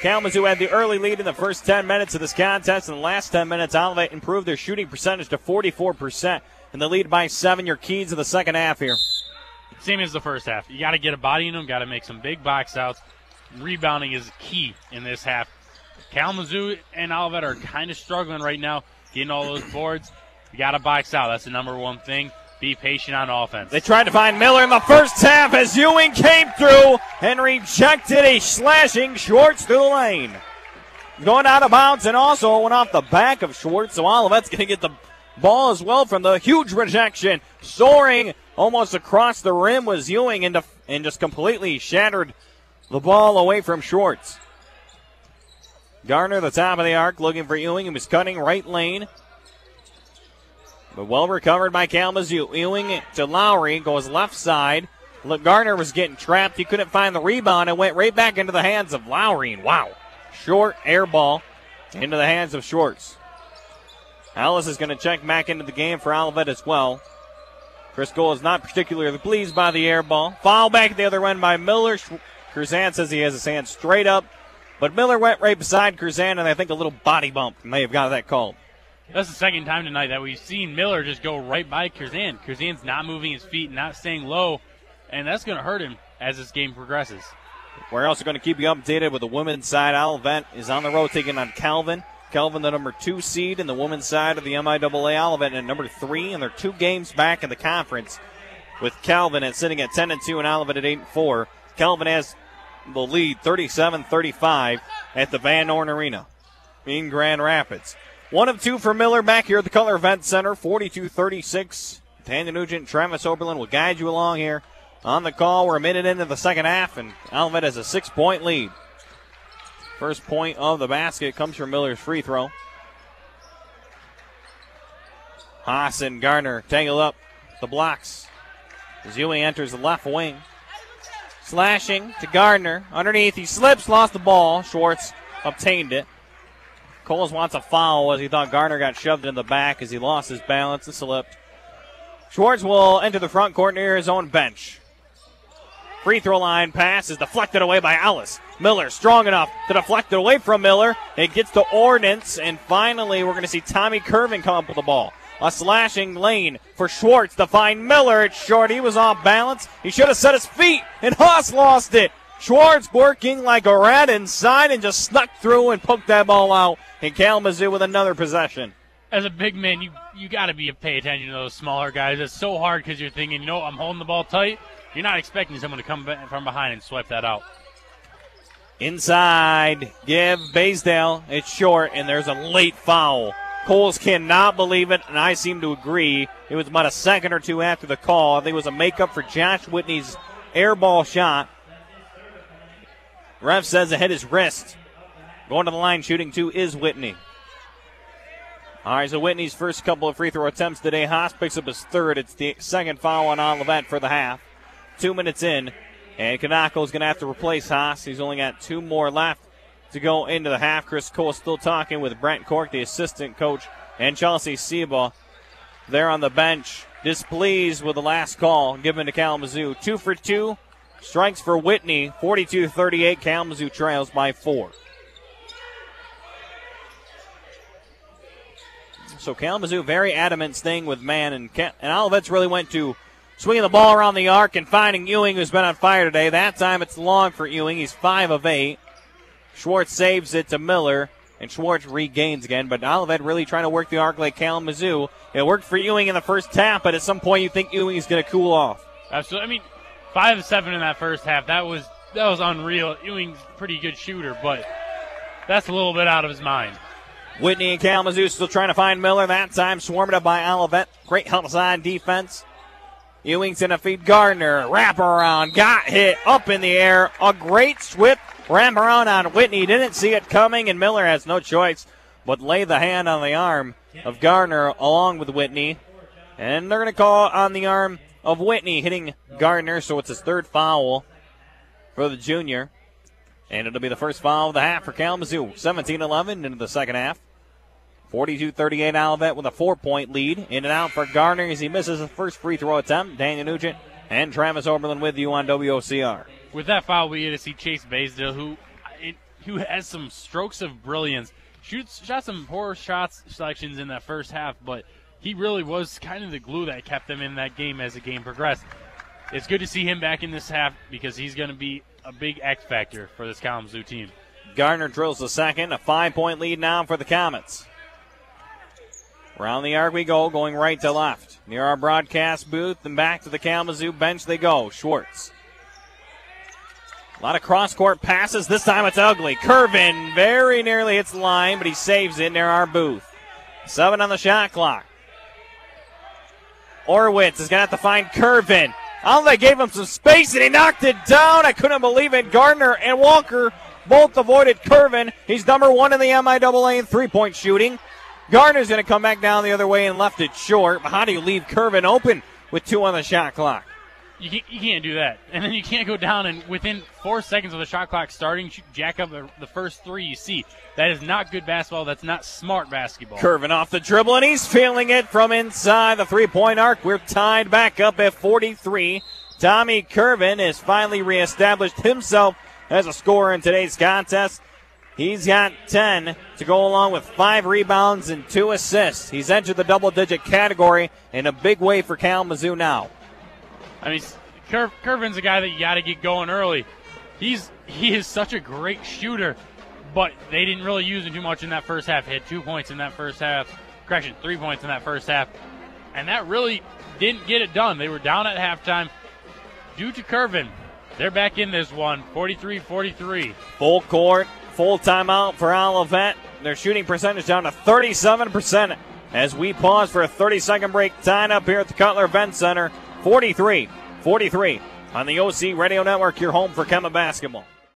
Kalamazoo had the early lead in the first 10 minutes of this contest. In the last 10 minutes, Olivet improved their shooting percentage to 44%. And the lead by 7. Your keys of the second half here. Same as the first half. You got to get a body in them, got to make some big box outs. Rebounding is key in this half. Kalamazoo and Olivet are kind of struggling right now, getting all those boards. You got to box out. That's the number one thing. Be patient on offense. They tried to find Miller in the first half as Ewing came through and rejected a slashing Schwartz through the lane. Going out of bounds and also went off the back of Schwartz, so Olivet's going to get the ball as well from the huge rejection. Soaring almost across the rim was Ewing and just completely shattered the ball away from Schwartz. Gardner, the top of the arc, looking for Ewing. He was cutting right lane. But well recovered by Kalamazoo. Ewing to Lowry, goes left side. Look, Gardner was getting trapped. He couldn't find the rebound and went right back into the hands of Lowry. And wow, short air ball into the hands of Schwartz. Ellis is going to check back into the game for Olivet as well. Chris Cole is not particularly pleased by the air ball. Foul back at the other end by Miller. Curzan says he has his hand straight up. But Miller went right beside Curzan, and I think a little body bump may have got that called. That's the second time tonight that we've seen Miller just go right by Curzan. Curzan's not moving his feet, not staying low, and that's going to hurt him as this game progresses. We're also going to keep you updated with the women's side. Olivet is on the road taking on Calvin. Calvin, the number 2 seed in the women's side of the MIAA. Olivet at number 3, and they're 2 games back in the conference with Calvin sitting at 10-2 and Olivet at 8-4. Calvin has the lead 37-35 at the Van Dorn Arena in Grand Rapids. 1 of 2 for Miller back here at the Color Event Center, 42-36. Tanya Nugent, Travis Oberlin will guide you along here on the call. We're a minute into the second half, and Olivet has a 6-point lead. First point of the basket comes from Miller's free throw. Haas and Gardner tangle up the blocks as Ewing enters the left wing. Slashing to Gardner. Underneath, he slips, lost the ball. Schwartz obtained it. Coles wants a foul as he thought Gardner got shoved in the back as he lost his balance and slipped. Schwartz will enter the front court near his own bench. Free throw line pass is deflected away by Ellis. Miller strong enough to deflect it away from Miller. It gets to Ordnance, and finally we're going to see Tommy Curvin come up with the ball. A slashing lane for Schwartz to find Miller. It's short. He was off balance. He should have set his feet, and Haas lost it. Schwartz working like a rat inside and just snuck through and poked that ball out. And Kalamazoo with another possession. As a big man, you got to pay attention to those smaller guys. It's so hard because you're thinking, I'm holding the ball tight. You're not expecting someone to come from behind and swipe that out. Inside, give Baysdale. It's short, and there's a late foul. Coles cannot believe it, and I seem to agree. It was about a second or two after the call. I think it was a makeup for Josh Whitney's air ball shot. Ref says it hit his wrist. Going to the line, shooting 2 is Whitney. All right, so Whitney's first couple of free throw attempts today. Haas picks up his third. It's the second foul on Olivet for the half. 2 minutes in, and Kanako's going to have to replace Haas. He's only got 2 more left to go into the half. Chris Cole still talking with Brent Cork, the assistant coach, and Chelsea Seba there on the bench, displeased with the last call given to Kalamazoo. 2 for 2. Strikes for Whitney, 42-38. Kalamazoo trails by 4. So Kalamazoo very adamant staying with man, and Olivet's really went to swinging the ball around the arc and finding Ewing, who's been on fire today. That time it's long for Ewing. He's 5 of 8. Schwartz saves it to Miller, and Schwartz regains again. But Olivet really trying to work the arc like Kalamazoo. It worked for Ewing in the first half, but at some point you think Ewing is going to cool off. Absolutely. 5 of 7 in that first half. That was unreal. Ewing's a pretty good shooter, but that's a little bit out of his mind. Whitney and Kalamazoo still trying to find Miller. That time swarmed up by Olivet. Great outside defense. Ewing's going to feed Gardner. Wrap around. Got hit up in the air. A great swift wrap around on Whitney. Didn't see it coming, and Miller has no choice but lay the hand on the arm of Gardner along with Whitney. And they're going to call on the arm of Whitney hitting Gardner, so it's his third foul for the junior. And it'll be the first foul of the half for Kalamazoo. 17-11 into the second half. 42-38 Olivet with a 4-point lead. In and out for Gardner as he misses his first free throw attempt. Daniel Nugent and Travis Oberlin with you on WOCR. With that foul, we get to see Chase Baysdale, who who has some strokes of brilliance. Shot some poor shots selections in that first half, but he really was kind of the glue that kept them in that game as the game progressed. It's good to see him back in this half because he's going to be a big X factor for this Kalamazoo team. Gardner drills the second, a 5-point lead now for the Comets. Around the arc we go, going right to left. Near our broadcast booth and back to the Kalamazoo bench they go. Schwartz. A lot of cross-court passes. This time it's ugly. Curvin very nearly hits the line, but he saves it near our booth. 7 on the shot clock. Orwitz is going to have to find Curvin. Oh, they gave him some space, and he knocked it down. I couldn't believe it. Gardner and Walker both avoided Curvin. He's number 1 in the MIAA in three-point shooting. Gardner's going to come back down the other way and left it short. But how do you leave Curvin open with 2 on the shot clock? You can't do that. And then you can't go down and within 4 seconds of the shot clock starting, jack up the first 3 you see. That is not good basketball. That's not smart basketball. Curvin off the dribble, and he's feeling it from inside the three-point arc. We're tied back up at 43. Tommy Curvin has finally reestablished himself as a scorer in today's contest. He's got 10 to go along with 5 rebounds and 2 assists. He's entered the double-digit category in a big way for Kalamazoo now. I mean, Curvin's a guy that you got to get going early. He is such a great shooter, but they didn't really use him too much in that first half. He had 2 points in that first half. 3 points in that first half. And that really didn't get it done. They were down at halftime due to Curvin. They're back in this one, 43-43. Full court, full timeout for Olivet. Their shooting percentage down to 37% as we pause for a 30-second break. Tied up here at the Cutler Event Center, 43-43 on the OC Radio Network, your home for Kemet basketball.